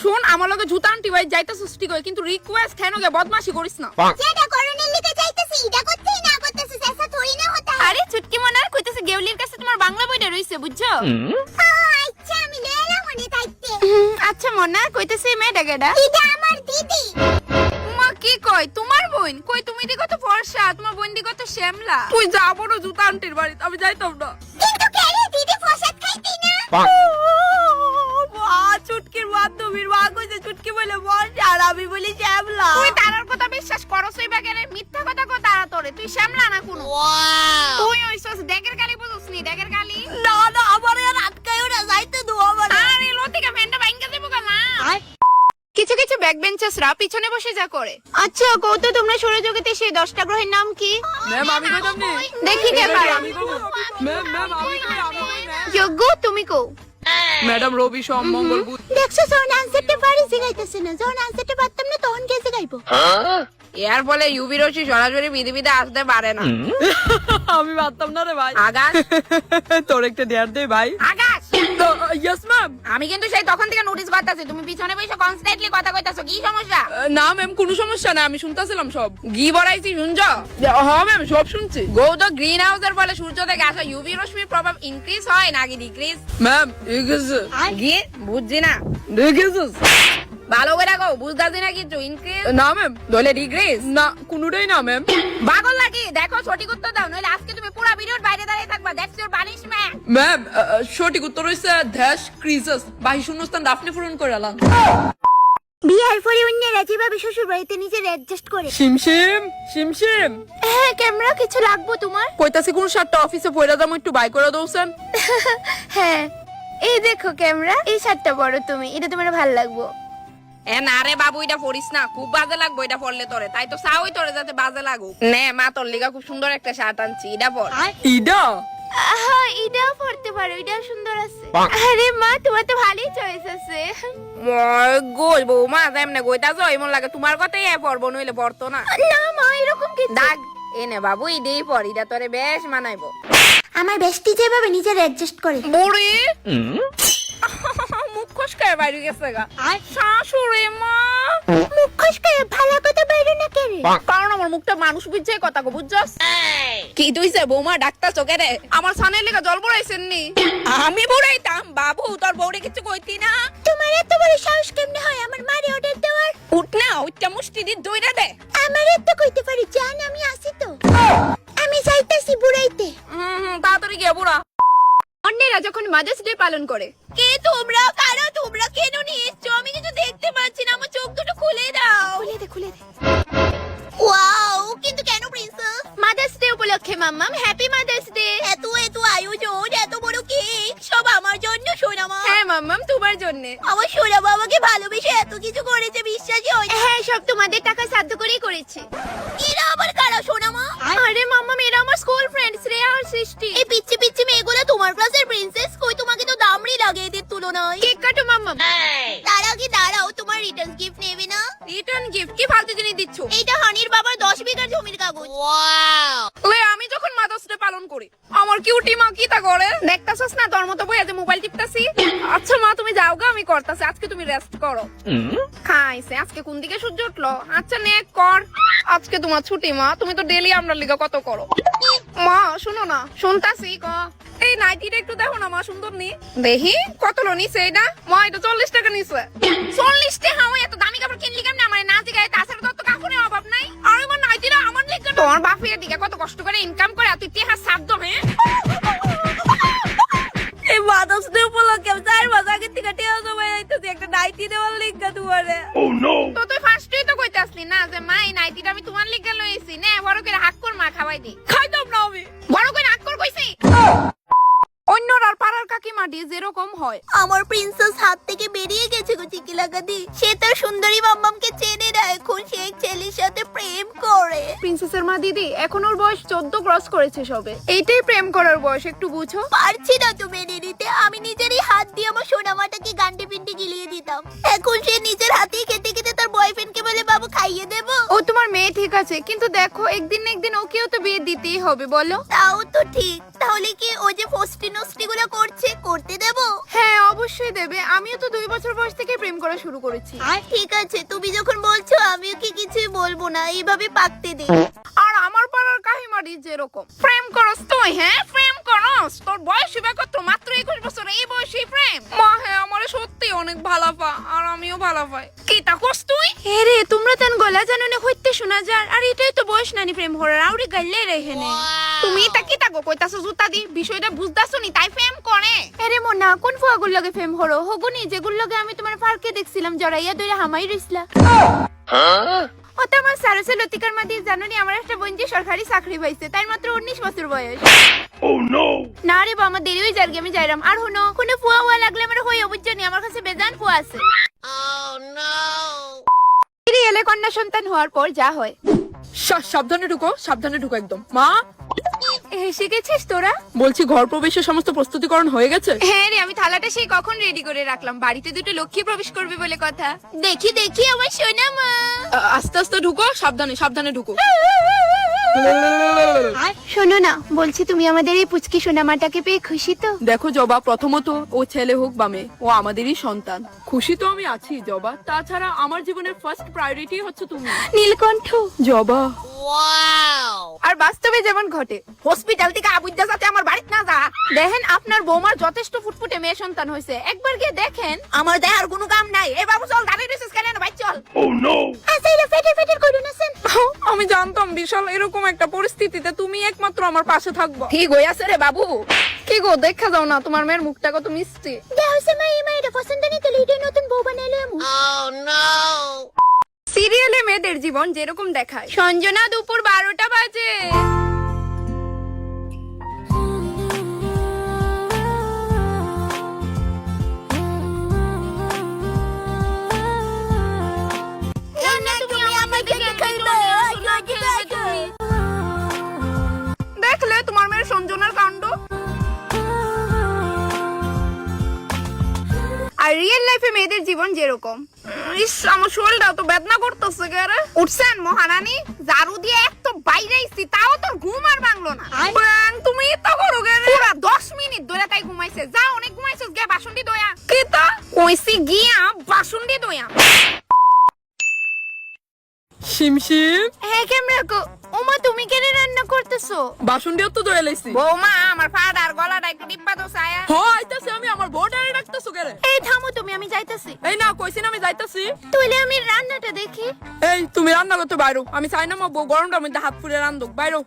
শুন আমার লগে জুতা আনটি ভাই যাইতাছস ঠিক হয় কিন্তু রিকোয়েস্ট কেন গে বদমাশি করিস না। যেটা করণের লিগে যাইতাছি এটা করতেই না করতেছিস ऐसा थोड़ी ना होता है। আরে চুটকি মনার কইতাছে গেউলির কাছে তোমার বাংলা বইটা রইছে বুঝছো। আচ্ছা আমি লেলা মনে থাকতে। আচ্ছা মনা কইতাছে মেয়েটা গেডা। এটা আমার দিদি। মা কি কই তোমার বোন কই তুমি দি কত ফর্সা তোমার বোন দি কত শ্যামলা। তুই যা বড় জুতা আনটির বাড়ি আমি যাইতাম না। কিন্তু কেরে দিদি প্রসাদ খাইতি না। চুটকির বান্ধবীর মা কইছে চুটকি বলে ফর্সা আর আমি বলি শ্যামলা। তুই তারার কথা বিশ্বাস করছই বা কেন মিথ্যা কথা কো তারা তোরে তুই শ্যামলা না কোনো। তুই হইছস ডেগের গালি বুঝছস নি ডেগের গালি। না না আমার আর আটকায়ও না যাইতে দো আমার। আরে লতিকা ফ্যানটা ভাঙা দেবো না। কিছু কিছু ব্যাক বেঞ্চার্সরা পিছনে বসে যা করে। আচ্ছা কত তোমরা সৌরজগতে সেই 10টা গ্রহের নাম কি? ম্যাম আমি কইতাম নি। দেখি কে পারে। ম্যাম আমি যোগ্য তুমি কও। ম্যাডাম রবি সোম মঙ্গল বুধ। দেখছো যখন আনসারটা পারি জিগাইতেছে না যখন আনসারটা পারতাম না তখন কে জিগাইবো। এর ফলে ইউভি রশ্মি সরাসরি বিধি আসতে পারে না। আমি পারতাম না রে ভাই। আগাস তোর একটা ডেয়ার দে ভাই। আগাস ইয়েস ম্যাম। আমি কিন্তু সেই তখন থেকে নোটিস করতেছি তুমি পিছনে বসে কনস্ট্যান্টলি কথা কইতাছো কি সমস্যা? না ম্যাম কোনো সমস্যা না আমি শুনতাছিলাম সব। ঘি বড়াইছি শুনছো? হ্যাঁ ম্যাম সব শুনছি। গো দ্য গ্রিন হাউসের ফলে সূর্য থেকে আসা ইউভি রশ্মির প্রভাব ইনক্রিজ হয় নাকি ডিক্রিজ? ম্যাম ইগজ ঘি বুঝছি না ইগজ ভালো করে কও বুঝতাছি না কিছু ইনক্রিজ না ম্যাম দলে ডিক্রিজ না কোনোটাই না ম্যাম। পাগল নাকি দেখো সঠিক উত্তর দাও নইলে আজকে তুমি পুরো ভিডিওর বাইরে দাঁড়িয়ে থাকবা দ্যাটস ইওর পানিশমেন্ট। ম্যাম সঠিক উত্তর হইছে ড্যাশ ক্রিজেস বাহি শূন্যস্থান আপনি পূরণ করে আলাম। বিয়ার পরে অন্যরা যেভাবে শ্বশুর বাড়িতে নিজের অ্যাডজাস্ট করে। শিমশিম শিমশিম হ্যাঁ ক্যামেরা কিছু লাগবো তোমার? কইতাছি কোন শার্টটা অফিসে পয়রা দাম একটু বাই করে দউছেন। হ্যাঁ এই দেখো ক্যামেরা এই শার্টটা বড় তুমি এটা তোমার ভালো লাগবো। এ না রে বাবু এটা পড়িস না খুব বাজে লাগবো এটা পড়লে তোরে তাই তো চাওই তোরে যাতে বাজে লাগুক। নে মা তোর লিগা খুব সুন্দর একটা শার্ট আনছি এটা পর। ইডা হ্যাঁ এটাও পড়তে পারো এটাও সুন্দর আছে। আরে মা তোমার তো ভালোই চয়েস আছে। মই গই বৌমা যেমনে গইতাছ এমন লাগে তোমার কথাই এ পড়বো নইলে পড়তো না। না মা এরকম কিছু দাগ এনে বাবু ইডেই পর এটা তোরে বেশ মানাইবো। আমার বেস্টি যেভাবে নিজের অ্যাডজাস্ট করে। বুড়ি মুখ খসকায় বাইরে গেছে গা। শাশুড়ি মা মুখ খসকায় ভালো কথা বাইরে না কেরে। কারণ আমার মুখটা মানুষ বুঝছে কথা কো বুঝছস? কি তুইছে বৌমা ডাক্তার চোখে রে আমার সানের লেগা জল বড়াইছেন নি? আমি বড়াইতাম বাবু তোর বউরে কিছু কইতি না? তোমার এত বড় সাহস কেমনে হয় আমার মারে অর্ডার দেওয়ার? উঠ না ওইটা মুষ্টি দি দইরা দে। আমার এত কইতে পারি জান আমি আসি তো। আমি যাইতাছি বুড়াইতে। তাড়াতাড়ি গিয়ে বুড়া। অন্যেরা যখন মাদার্স ডে পালন করে কে তোমরা কারা তোমরা কেন নিয়ে এসছো আমি কিছু দেখতে পাচ্ছি না আমার চোখ দুটো খুলে দাও। খুলে দে খুলে দে। ওয়াও কিন্তু কেন প্রিন্সেস? মাদার্স ডে উপলক্ষে মাম্মাম হ্যাপি মাদার্স ডে। এত আয়োজন এত বড় কেক সব আমার জন্য সোনা মা। হ্যাঁ মাম্মাম তোমার জন্য। আমার সোনা বাবাকে ভালোবেসে এত কিছু করেছে বিশ্বাসই হয় না। হ্যাঁ সব তোমাদের টাকা সাধ্য করেই করেছি। এরা আবার কারা সোনা মা? আরে মাম্মাম এরা আমার স্কুল ফ্রেন্ড শ্রেয়া আর সৃষ্টি। এই পিচ্চি পিচ্চি মেয়েগুলো তোমার ক্লাসের প্রিন্সেস কই তোমাকে তো দামড়ি লাগে এদের তুলনায়। কেক কাটো মাম্মাম। তার আগে দাঁড়াও তোমার রিটার্ন গিফট নেবে না? রিটার্ন গিফট কি ফালতু জিনিস দিচ্ছ? এইটা হানির বাবার 10 বিঘার জমির কাগজ। ওই আমি যখন মাদার্স ডে পালন করি আমার কিউটি মা কি তা করে দেখতাছস না তোর মতো বইয়া যে মোবাইল টিপতাছি। আচ্ছা মা তুমি যাও গা আমি করতাছি আজকে তুমি রেস্ট করো। খাইছে আজকে কোন দিকে সূর্য উঠলো? আচ্ছা নে কর আজকে তোমার ছুটি মা তুমি তো ডেইলি আমরা লিগা কত করো। মা শুনো না শুনতাছি ক এই নাইটিটা একটু দেখো না মা সুন্দর নি দেখি কত লো নিছে এটা? মা এটা 40 টাকা নিছে। 40 টাকা হয় এত দামি কাপড় কিনলি কেমনে আমার নাচি গায়ে তাছাড়া তো কাপড়ের অভাব নাই। আর আমার নাইটিটা আমার লিগা তোমার বাপের দিকে কত কষ্ট করে ইনকাম করে তুই টেহা সাধ্য হ্যাঁ। এই মাদার্স ডে উপলক্ষে 4 মাস আগে থেকে টেহা জমা যাইতেছে একটা নাইটি দেওয়ার লিগা তোমারে। তো তুই ফার্স্টেই তো কইতাছলি না যে মা এই নাইটিটা আমি তোমার লিগা লইছি নে বড় করে হাক কর মা খাওয়াই দি। খাইতাম না আমি বড় করে হাক কর কইছি। অন্যরা পাড়ার কাকিমা দিয়ে যেরকম হয় আমার প্রিন্সেস হাত থেকে বেরিয়ে গেছে গো চিকি লাগাদি। সে তার সুন্দরী মাম্মামকে চেনে না এখন সে এক ছেলের সাথে প্রেম করে। প্রিন্সেসের মা দিদি এখন ওর বয়স 14 ক্রস করেছে সবে এইটাই প্রেম করার বয়স একটু বুঝো। পারছি না তো মেনে নিতে। আমি নিজেরই হাত দিয়ে আমার সোনামাটাকে গান্ডি পিন্ডি গিলিয়ে দিতাম। এখন সে নিজের হাতেই খেতে খেতে তার বয়ফ্রেন্ডকে বলে বাবু খাইয়ে দেবো। ও তোমার মেয়ে ঠিক আছে, কিন্তু দেখো একদিন না একদিন ওকেও তো বিয়ে দিতেই হবে বলো। তাও তো ঠিক। তাহলে কি ও যে ফষ্টি নষ্টি গুলো করছে করতে দেবো? হ্যাঁ অবশ্যই দেবে, আমিও তো 2 বছর বয়স থেকে প্রেম করা শুরু করেছি। ঠিক আছে, তুমি যখন বলছো আমিও কি কিছুই বলবো না, এইভাবে পাকতে দে। আর আমার পাড়ার কাহিমারি যেরকম প্রেম করস তুই, হ্যাঁ প্রেম করস, তোর বয়স হবে কত, মাত্র 21 বছর, এই বয়সে প্রেম? মা হ্যাঁ আমারে সত্যি অনেক ভালো পা, আর আমিও ভালো পাই। কি তা করস তুই? হে রে তোমরা তেন গলা জানো না হইতে শোনা যার, আর এটাই তো বয়স নানি প্রেম হরার, আউরি গাইলে রেহে নে। তুমি তা কি তাগো কইতাছো জুতা দি, বিষয়টা বুঝতাছো নি তাই প্রেম করে? আরে মোনা কোন ফুয়াগুর লগে প্রেম হরো হগুনি, যেগুর লগে আমি তোমার পার্কে দেখছিলাম জড়াইয়া ধরে হামাই রইছলা। ও তো আমার সারসে লতিকার মাদি, জানো নি আমার একটা বোন যে সরকারি চাকরি পাইছে, তাই মাত্র 19 বছর বয়স। না রে বা আমার দেরি হয়ে যার আমি যাইরাম। আর হুনো কোনো ফুয়া হুয়া লাগলে আমার হই অবুজ্জনি, আমার কাছে বেজান ফুয়া আছে। সিরিয়ালে কন্যা সন্তান হওয়ার পর যা হয়। সাবধানে ঢুকো, সাবধানে ঢুকো একদম। মা এসে গেছিস তোরা? বলছি ঘর প্রবেশের সমস্ত প্রস্তুতিকরণ হয়ে গেছে? হ্যাঁ রে, আমি থালাটা সেই কখন রেডি করে রাখলাম, বাড়িতে দুটো লক্ষ্মী প্রবেশ করবে বলে কথা। দেখি দেখি আমার সোনা মা। আস্তে আস্তে ঢুকো, সাবধানে সাবধানে ঢুকো। শোনো না, বলছি তুমি আমাদের এই পুচকি সোনামাটাকে পেয়ে খুশি তো? দেখো জবা, প্রথমত ও ছেলে হোক বা মেয়ে, ও আমাদেরই সন্তান। খুশি তো আমি আছি জবা, তাছাড়া আমার জীবনের ফার্স্ট প্রায়োরিটি হচ্ছে তুমি। নীলকণ্ঠ জবা আর বাস্তবে যেমন ঘটে, হসপিটাল থেকে আবুজ্জা যাতে আমার বাড়িতে না যা। দেখেন আপনার বৌমার যথেষ্ট ফুটফুটে মেয়ে সন্তান হয়েছে, একবার গিয়ে দেখেন। আমার দেহার কোনো কাম নাই। এ বাবু চল, দাঁড়িয়ে রইছিস কেন? ভাই চল। আসাইরা ফেটে ফেটে করুন আছেন। আমি জানতাম বিশাল এরকম একটা পরিস্থিতিতে তুমি একমাত্র আমার পাশে থাকবো। ঠিক হই আছে রে বাবু। কি গো দেখা যাও না, তোমার মেয়ের মুখটা কত মিষ্টি। দেহসে মাই মাইরা পছন্দ নেই তো লিডে নতুন বউ বানাইলাম। সিরিয়ালে মেয়েদের জীবন যেরকম দেখায়, সঞ্জনা দুপুর 12টা বাজে। দেখলে তোমার মেয়ের সঞ্জনার কাণ্ড। আর রিয়েল লাইফে মেয়েদের জীবন যেরকম। ইস আমার শরীরটা তো বেদনা করতেছে কেরে। উঠছেন মহারানী, ঝাড়ু দিয়ে এক তো বাইরেইছি, তাও তোর ঘুম আর ভাঙলো না। ব্যাং তুমি তো করো কেরে? পুরা 10 মিনিট ধরে তাই ঘুমাইছে। যা অনেক ঘুমাইছিস, গিয়া বাসন দি দয়া। কি তা কইছি গিয়া বাসন দি দয়া। শিমশিম হ্যাঁ ক্যামেরা কো। ওমা তুমি কেন রান্না করতেছো? বাসন দিও তো দয়ে লাইছি। বৌমা আমার ফাদার গলাটা একটু টিপ্পা দাও ছায়া। হ আইতাছি আমি, আমার বর্ডারে রাখতেছো কেরে? এই থামো তুমি, আমি যাইতাছি। এই না কইছি না আমি যাইতাছি। তুইলে আমি রান্নাটা দেখি। এই তুমি রান্না করতে বাইরো, আমি চাই না মা বউ গরমটার মধ্যে হাত পুড়ে রান্ধুক, বাইরো।